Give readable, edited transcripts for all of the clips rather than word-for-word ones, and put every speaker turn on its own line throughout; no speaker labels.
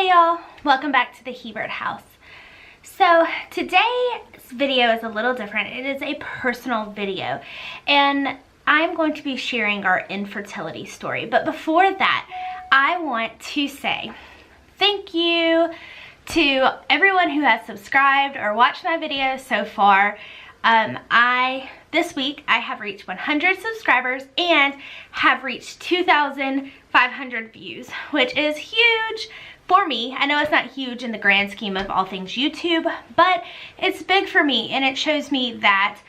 y'all, welcome back to the Hebert house. So today's video is a little different. It is a personal video and I'm going to be sharing our infertility story. But before that, I want to say thank you to everyone who has subscribed or watched my videos so far. This week I have reached 100 subscribers and have reached 2,500 views, which is huge for me. I know it's not huge in the grand scheme of all things YouTube, but it's big for me, and it shows me that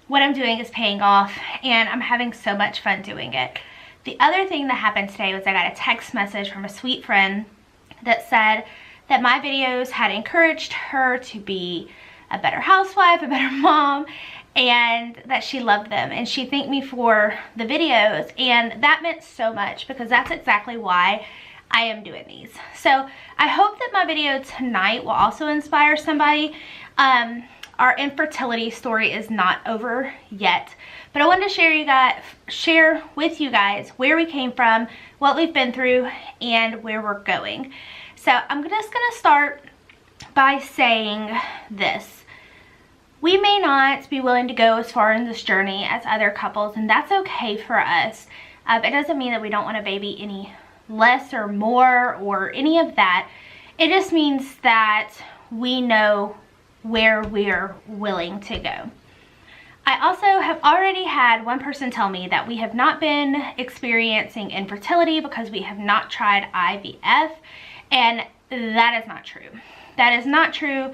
what I'm doing is paying off and I'm having so much fun doing it. The other thing that happened today was I got a text message from a sweet friend that said that my videos had encouraged her to be a better housewife, a better mom, and that she loved them, and she thanked me for the videos, and that meant so much because that's exactly why I am doing these. So I hope that my video tonight will also inspire somebody. Our infertility story is not over yet, but I wanted to share with you guys where we came from, what we've been through, and where we're going. So I'm just gonna start by saying this. We may not be willing to go as far in this journey as other couples, and that's okay for us. It doesn't mean that we don't want a baby any less or more or any of that. It just means that we know where we're willing to go. I also have already had one person tell me that we have not been experiencing infertility because we have not tried IVF, and that is not true. That is not true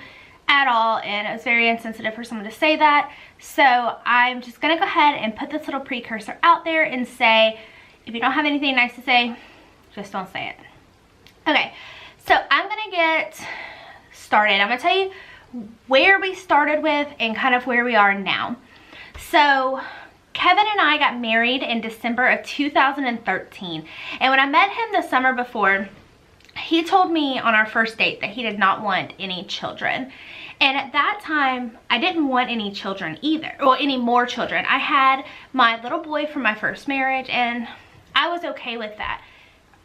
at all, and it was very insensitive for someone to say that. So I'm just gonna go ahead and put this little precursor out there and say, if you don't have anything nice to say, just don't say it. Okay, so I'm gonna get started. I'm gonna tell you where we started with and kind of where we are now. So Kevin and I got married in December of 2013, and when I met him the summer before, he told me on our first date that he did not want any children. And at that time, I didn't want any children either, or any more children. I had my little boy from my first marriage, and I was okay with that.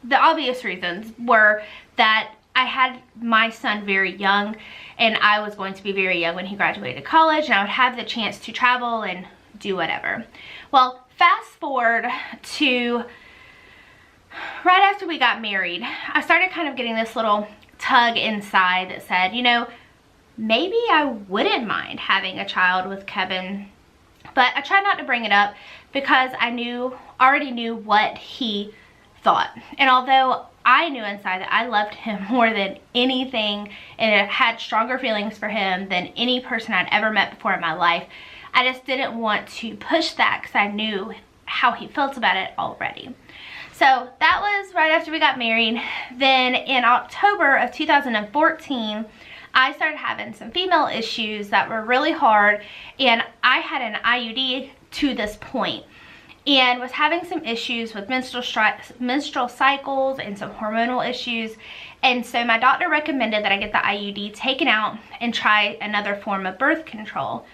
The obvious reasons were that I had my son very young, and I was going to be very young when he graduated college, and I would have the chance to travel and do whatever. Well, fast forward to right after we got married, I started kind of getting this little tug inside that said, you know, maybe I wouldn't mind having a child with Kevin. But I tried not to bring it up because I already knew what he thought. And although I knew inside that I loved him more than anything and had stronger feelings for him than any person I'd ever met before in my life, I just didn't want to push that because I knew how he felt about it already. So that was right after we got married. Then in October of 2014, I started having some female issues that were really hard, and I had an IUD to this point and was having some issues with menstrual cycles and some hormonal issues. And so my doctor recommended that I get the IUD taken out and try another form of birth control.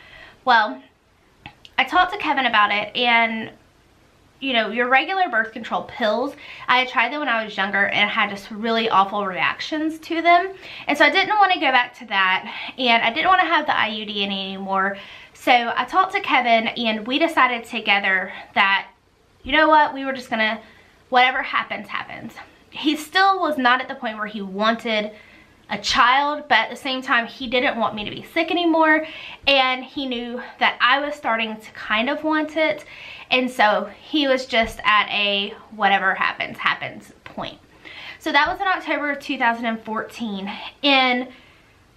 Well, I talked to Kevin about it, and you know, your regular birth control pills, I had tried them when I was younger and I had just really awful reactions to them. And so I didn't want to go back to that, and I didn't want to have the IUD in anymore. So I talked to Kevin, and we decided together that, you know what, we were just gonna, whatever happens, happens. He still was not at the point where he wanted a child, but at the same time, he didn't want me to be sick anymore, and he knew that I was starting to kind of want it. And so he was just at a whatever happens, happens point. So that was in October of 2014. In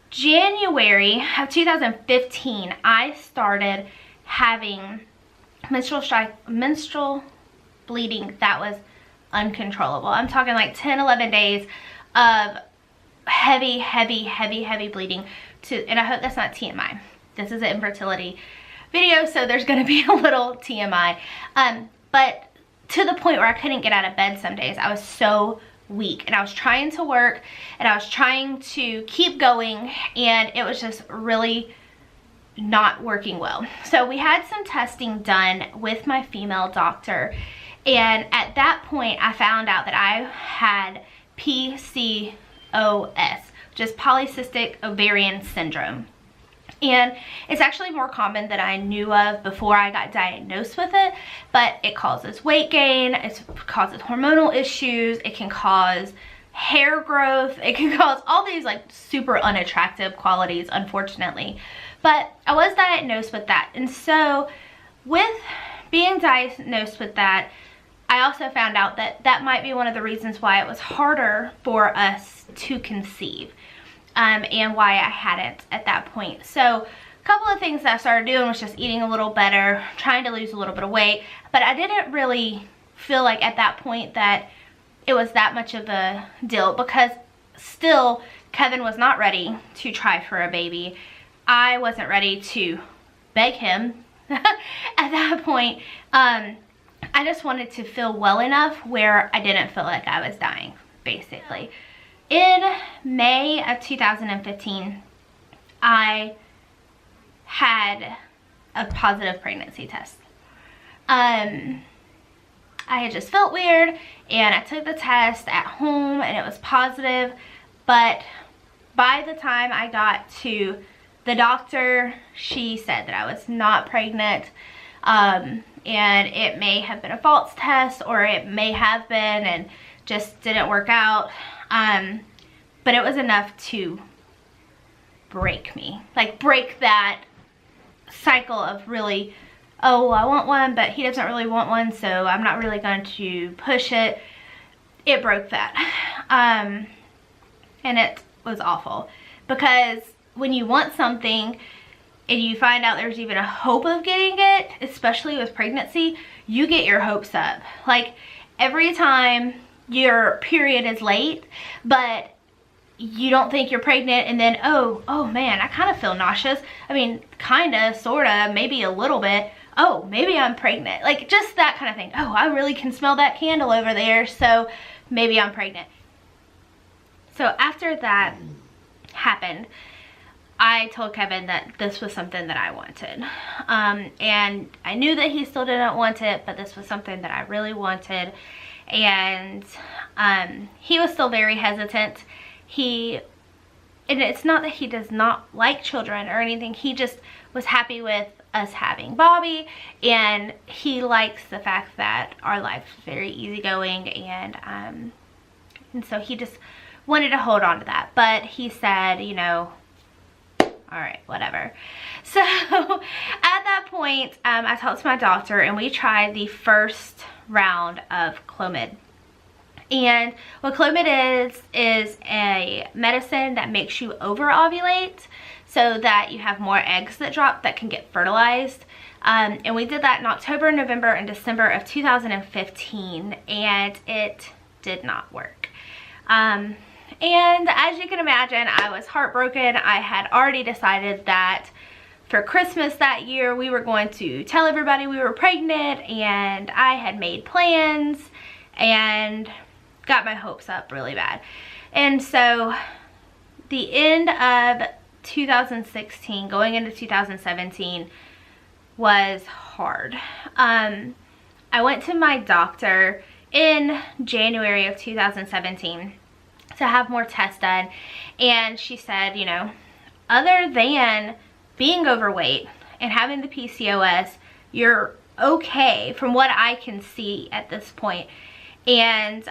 January of 2015, I started having menstrual bleeding that was uncontrollable. I'm talking like 10, 11 days of heavy bleeding and I hope that's not TMI. This is an infertility video, so there's gonna be a little TMI. But to the point where I couldn't get out of bed some days. I was so weak, and I was trying to work, and I was trying to keep going, and it was just really not working well. So we had some testing done with my female doctor, and at that point I found out that I had PCOS, which is polycystic ovarian syndrome. And it's actually more common than I knew of before I got diagnosed with it, but it causes weight gain, it causes hormonal issues, it can cause hair growth, it can cause all these like super unattractive qualities, unfortunately. But I was diagnosed with that, and so with being diagnosed with that, I also found out that that might be one of the reasons why it was harder for us to conceive, and why I hadn't at that point. So a couple of things that I started doing was just eating a little better, trying to lose a little bit of weight, but I didn't really feel like at that point that it was that much of a deal, because still Kevin was not ready to try for a baby. I wasn't ready to beg him at that point. I just wanted to feel well enough where I didn't feel like I was dying, basically. In May of 2015, I had a positive pregnancy test. I had just felt weird, and I took the test at home and it was positive, but by the time I got to the doctor, she said that I was not pregnant, and it may have been a false test, or it may have been and just didn't work out, but it was enough to break me, like break that cycle of really, oh, I want one, but he doesn't really want one, so I'm not really going to push it. It broke that. And it was awful, because when you want something and you find out there's even a hope of getting it, especially with pregnancy, you get your hopes up. Like every time your period is late, but you don't think you're pregnant, and then, oh man, I kind of feel nauseous. I mean, kinda, sorta, maybe a little bit. Oh, maybe I'm pregnant. Like just that kind of thing. Oh, I really can smell that candle over there, so maybe I'm pregnant. So after that happened, I told Kevin that this was something that I wanted. And I knew that he still didn't want it, but this was something that I really wanted. And he was still very hesitant. And it's not that he does not like children or anything, he just was happy with us having Bobby, and he likes the fact that our life is very easygoing, and so he just wanted to hold on to that. But he said, you know, all right, whatever. So at that point, I talked to my doctor, and we tried the first round of Clomid. And what Clomid is a medicine that makes you over-ovulate so that you have more eggs that drop that can get fertilized. And we did that in October, November, and December of 2015, and it did not work. And as you can imagine, I was heartbroken. I had already decided that for Christmas that year, we were going to tell everybody we were pregnant, and I had made plans and got my hopes up really bad. And so the end of 2016 going into 2017 was hard. I went to my doctor in January of 2017 to have more tests done, and she said, you know, other than being overweight and having the PCOS, you're okay from what I can see at this point. And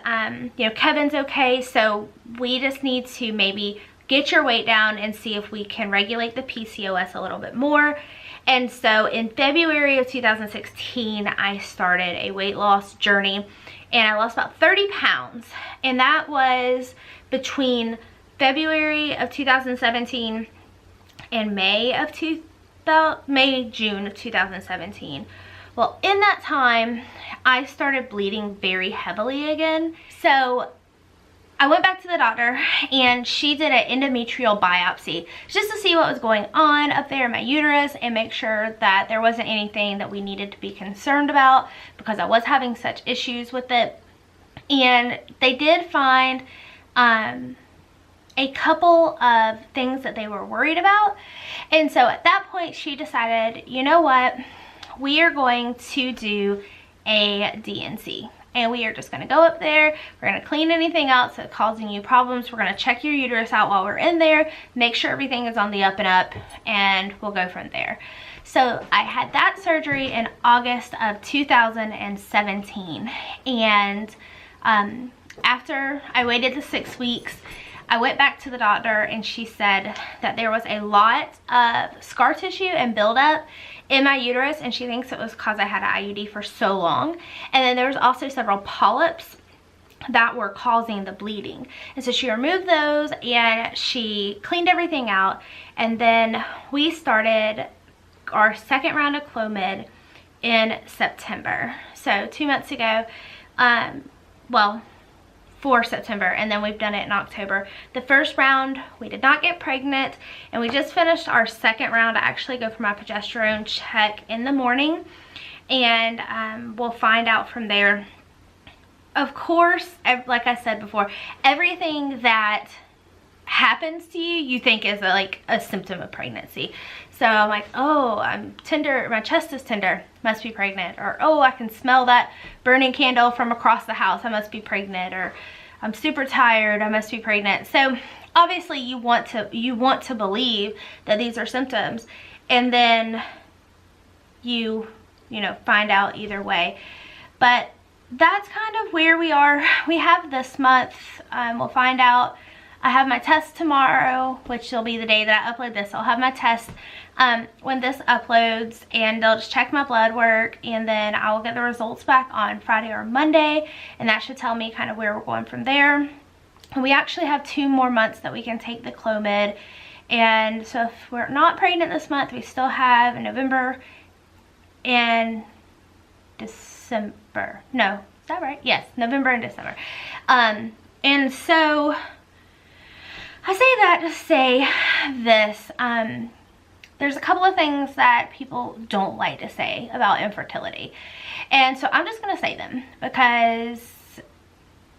you know, Kevin's okay, so we just need to maybe get your weight down and see if we can regulate the PCOS a little bit more. And so in February of 2016, I started a weight loss journey, and I lost about 30 pounds. And that was between February of 2017 and June of 2017. Well, in that time, I started bleeding very heavily again. So I went back to the doctor, and she did an endometrial biopsy just to see what was going on up there in my uterus and make sure that there wasn't anything that we needed to be concerned about, because I was having such issues with it. And they did find a couple of things that they were worried about. And so at that point, she decided, you know what? We are going to do a DNC. and we are just going to go up there. We're going to clean anything else that's causing you problems. We're going to check your uterus out while we're in there, make sure everything is on the up and up, and we'll go from there. So I had that surgery in August of 2017, and after I waited the 6 weeks, I went back to the doctor, and she said that there was a lot of scar tissue and buildup in my uterus, and she thinks it was because I had an IUD for so long. And then there was also several polyps that were causing the bleeding, and so she removed those and she cleaned everything out, and then we started our second round of Clomid in September. So 2 months ago, well, for September, and then we've done it in October. The first round we did not get pregnant, and we just finished our second round. I actually go for my progesterone check in the morning, and we'll find out from there. Of course, like I said before, everything that happens to you, you think is like a symptom of pregnancy. So I'm like, oh, I'm tender, my chest is tender, must be pregnant. Or, oh, I can smell that burning candle from across the house, I must be pregnant. Or, I'm super tired, I must be pregnant. So obviously you want to believe that these are symptoms, and then you know, find out either way. But that's kind of where we are. We have this month, we'll find out. I have my test tomorrow, which will be the day that I upload this. I'll have my test when this uploads, and they'll just check my blood work, and then I will get the results back on Friday or Monday, and that should tell me kind of where we're going from there. And we actually have 2 more months that we can take the Clomid, and so if we're not pregnant this month, we still have November and December. No, is that right? Yes, November and December. And so I say that to say this, there's a couple of things that people don't like to say about infertility, and so I'm just going to say them because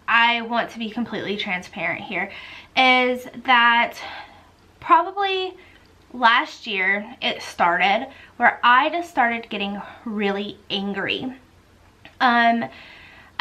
I want to be completely transparent here. Is that probably last year it started where I just started getting really angry. I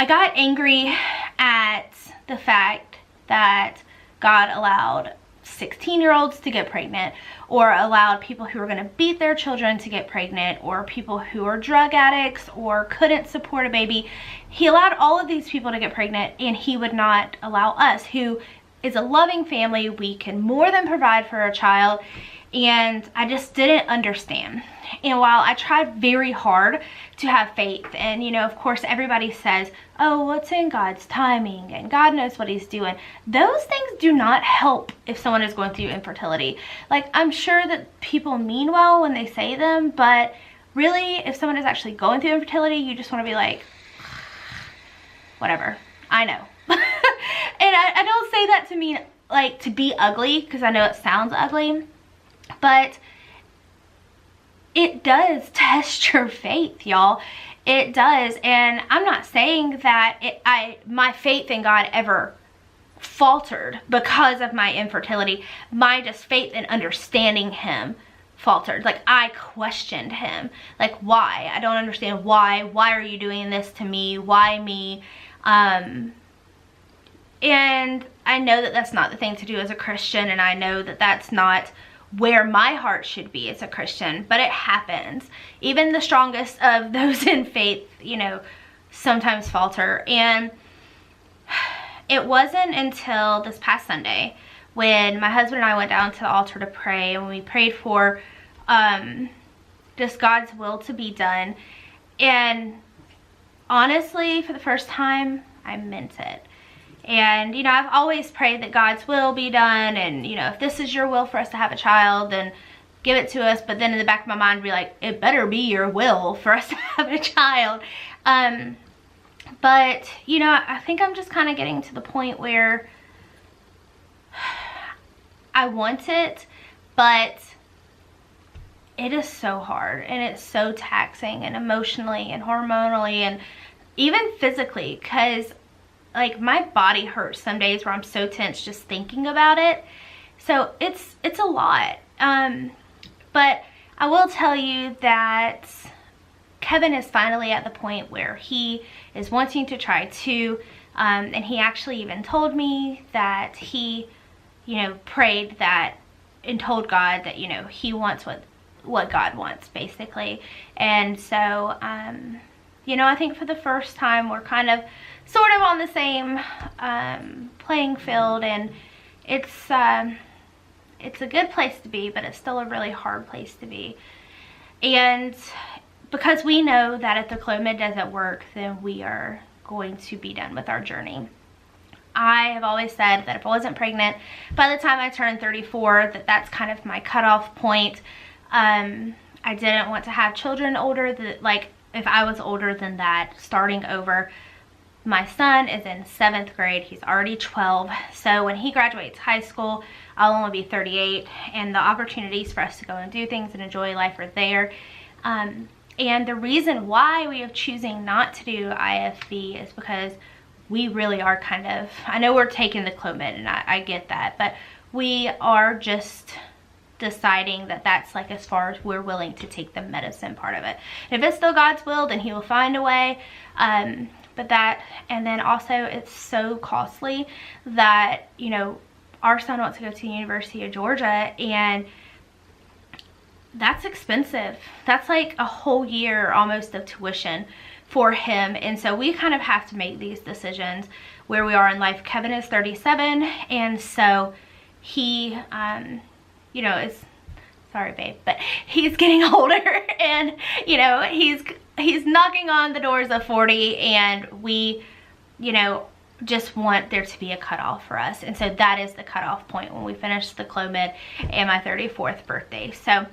got angry at the fact that God allowed 16-year-olds to get pregnant, or allowed people who were going to beat their children to get pregnant, or people who are drug addicts or couldn't support a baby. He allowed all of these people to get pregnant, and he would not allow us, who is a loving family. We can more than provide for a child, and I just didn't understand. And while I tried very hard to have faith, and you know, of course everybody says, oh, what's in God's timing and God knows what he's doing, those things do not help if someone is going through infertility. Like, I'm sure that people mean well when they say them, but really, if someone is actually going through infertility, you just want to be like, whatever, I know. And I don't say that to mean like to be ugly, because I know it sounds ugly, but it does test your faith, y'all. It does. And I'm not saying that my faith in God ever faltered because of my infertility. My just faith in understanding him faltered. Like, I questioned him. Like, why? I don't understand why. Why are you doing this to me? Why me? And I know that that's not the thing to do as a Christian, and I know that that's not where my heart should be as a Christian, but it happens. Even the strongest of those in faith, you know, sometimes falter. And it wasn't until this past Sunday when my husband and I went down to the altar to pray, and we prayed for just God's will to be done. And honestly, for the first time, I meant it. And, you know, I've always prayed that God's will be done, and, you know, if this is your will for us to have a child, then give it to us. But then in the back of my mind, be like, it better be your will for us to have a child. But, you know, I think I'm just kind of getting to the point where I want it, but it is so hard, and it's so taxing, and emotionally and hormonally and even physically, because like my body hurts some days where I'm so tense just thinking about it. So it's a lot. But I will tell you that Kevin is finally at the point where he is wanting to try too. And he actually even told me that he, prayed that and told God that, he wants what God wants, basically. And so, I think for the first time, we're kind of sort of on the same playing field, and it's a good place to be, but it's still a really hard place to be. And because we know that if the Clomid doesn't work, then we are going to be done with our journey. I have always said that if I wasn't pregnant by the time I turned 34, that's kind of my cutoff point. I didn't want to have children older than, if I was older than that, starting over. My son is in 7th grade. He's already 12. So when he graduates high school, I'll only be 38, and the opportunities for us to go and do things and enjoy life are there. And the reason why we are choosing not to do IFV is because we really are kind of, I know we're taking the Clomid, and I get that, but we are just deciding that that's as far as we're willing to take the medicine part of it. If it's still God's will, then he will find a way. But that, and then also it's so costly that, our son wants to go to the University of Georgia, and that's expensive. That's like a whole year almost of tuition for him. And so we kind of have to make these decisions where we are in life. Kevin is 37, and so he, is, sorry babe, but he's getting older, and, he's knocking on the doors of 40, and we, just want there to be a cutoff for us. And so that is the cutoff point when we finish the Clomid and my 34th birthday. So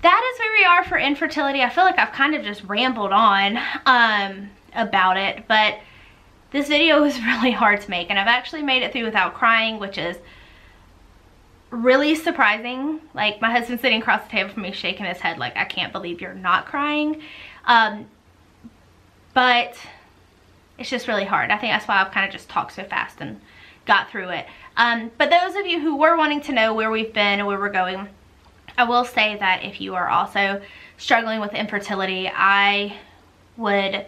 that is where we are for infertility. I feel like I've kind of just rambled on about it, but this video was really hard to make, and I've actually made it through without crying, which is really surprising. My husband's sitting across the table from me shaking his head like, I can't believe you're not crying. But it's just really hard. I think that's why I've kind of just talked so fast and got through it. But those of you who were wanting to know where we've been and where we're going, I will say that if you are also struggling with infertility, I would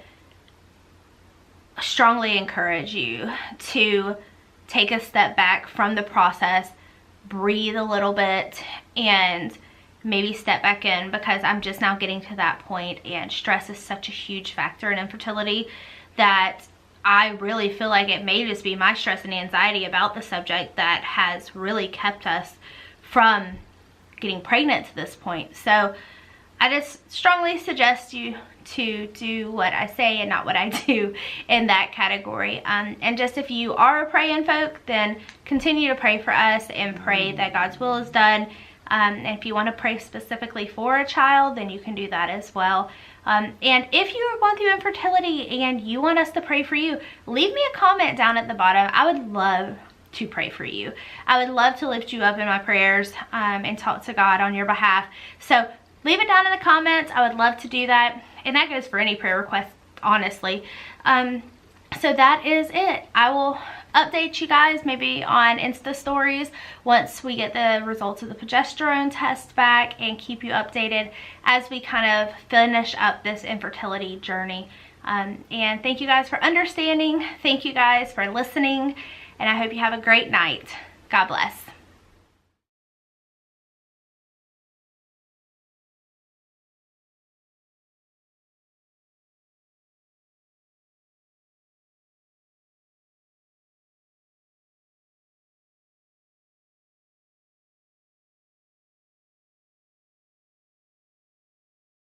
strongly encourage you to take a step back from the process, breathe a little bit, and maybe step back in, because I'm just now getting to that point, and stress is such a huge factor in infertility that I really feel like it may just be my stress and anxiety about the subject that has really kept us from getting pregnant to this point. So I just strongly suggest you to do what I say and not what I do in that category. And just if you are a praying folk, then continue to pray for us and pray that God's will is done. And if you want to pray specifically for a child, then you can do that as well. And if you are going through infertility and you want us to pray for you, leave me a comment down at the bottom. I would love to pray for you. I would love to lift you up in my prayers and talk to God on your behalf. So leave it down in the comments. I would love to do that. And that goes for any prayer request, honestly. So that is it. I will update you guys maybe on Insta stories once we get the results of the progesterone test back, and keep you updated as we kind of finish up this infertility journey. And thank you guys for understanding. Thank you guys for listening, and I hope you have a great night. God bless.